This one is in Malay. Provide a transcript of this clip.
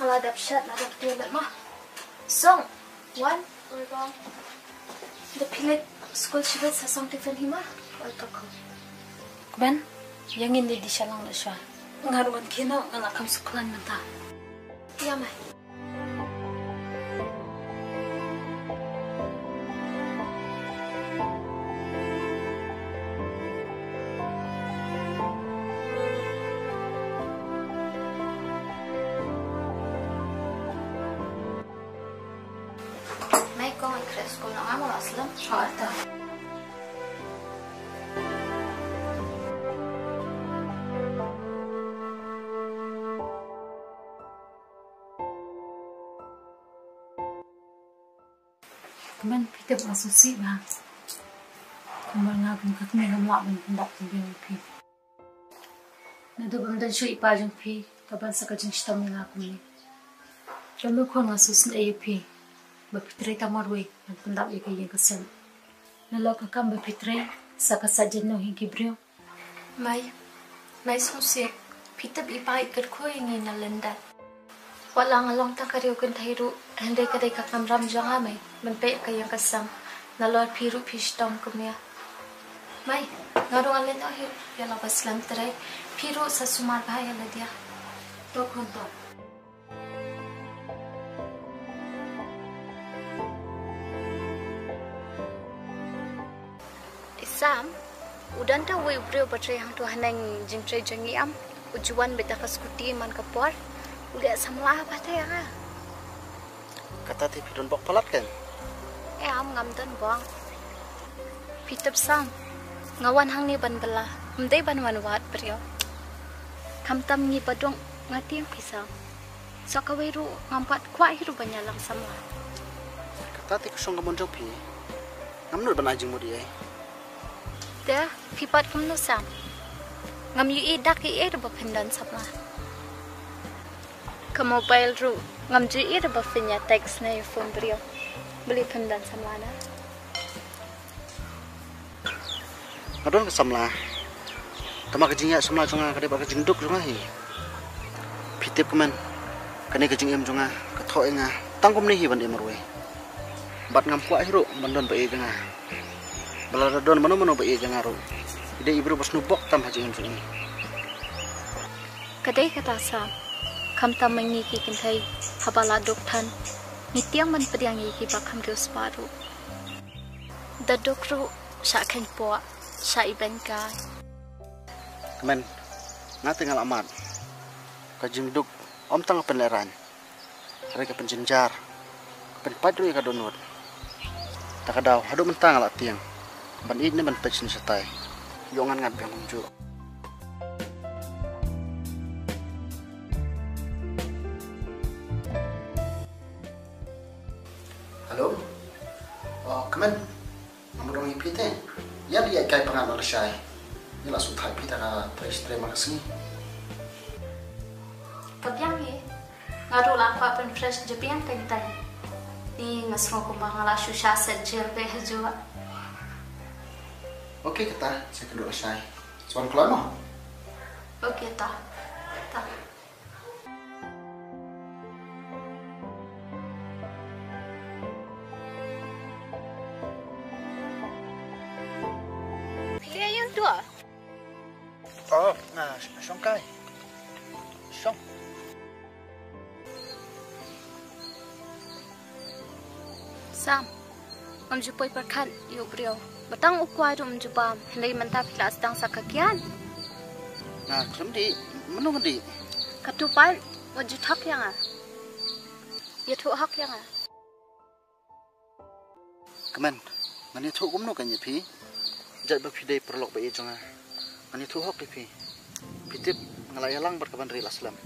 Aladap shot na dap tiyan ma. Song, one, or wrong. The pilit school shibet sa song tiffin hima. Or tako. Kuman, yang hindi di siya lang na siya. Ngaruan kina, ngalakam sukulan mata. Iya, may. May kong ikres ko na nga mo aslam. Harta. Kuman, pitip asusi ba? Kumar nga kung kakmi hamla man hendak tumbiang pi. Nadubam dan siya ipajang pi, kaban sa kajang sitam nga kumi. Kamu ko nga susin ayo pi. Bapitray tamarwe, nagpandap ikay yung kasal. Nalaw ka kang bapitray, sa kasadyan no higibrio. May susi. Pitap ipahit ko yung inalandat. Wala nga lang takariw kung tahiru. Hindi ka day kakamram dyan nga may. Manpay kayang kasam. Nalor piru pishtong kumya. May, nga rong alin ahir. Yalabas lang taray. Piru sa sumargaya na dia. Tokon to. Sam, udan ta wei brio batray hang tu hanang jingtray jangi am ujuan beta ka skuti man kapor udah samlah batay ka kata ti pidon bok palat kan am ngam dan bong pitap sam ngawan hang ni ban bala mdai ban wan wat brio kam tam ni badong ngati ang pisang so ka wei ru ngampat kwa hiru banyalang samlah kata ti kusong gamon jong pi ngamnur ban ajing mo di ai Dah, pipat kamu sam. Ngam yu dak ida bapindan sama. Ke mobile ru ngam ju ida bapinya teks na yu phone brio. Beli pindan sama na. ngadon ke samla tama kejingnya samla jonga kade ba kejing duk jonga hi pitip kemen kane kejing em jonga ketho enga tangkom ni hi ban emarwe bat ngam kwa hiru bandon ba e jonga balada don mano ba e jonga ro ide ibru bos nubok tam haji em jonga Kadai kata sam. Kam tam mengi ki kintai habala doktan. Nitiang man pediang ki bakam ke usparu. Da dokru sya ken po sya iben ka. kemen ngatingal amat kajing duk om tang penleran hari ke penjenjar pen padru ka donut takadaw hadu mentang ala tiang ban ini ban pecin setai yongan ngat bang unju halo oh kemen amrong ipite ya dia kai pangan ala syai ni langsung thai pita ka terima kasih Kabyang eh. Ngaro lang pa pen fresh Japan kagitay. Ni ngasmo ko mangala susya sa jil be hajua. Oke kita saya kedua syai soal kelama Okay ta. Ta. Pilih yang dua. oh nah song kai song Sam. Ngam jupoi perkan yu brio. Batang ukwai rum jubam. Hendai mentap kelas tang sakakian. nah kelem di menu di Katupan wajud hak yang ah. Ya tu hak yang ah. kemen ngani thu gumno kan pi jat ba pidai perlok ba e jonga ngani thu hok pi pitip ngalayalang berkaban ri aslam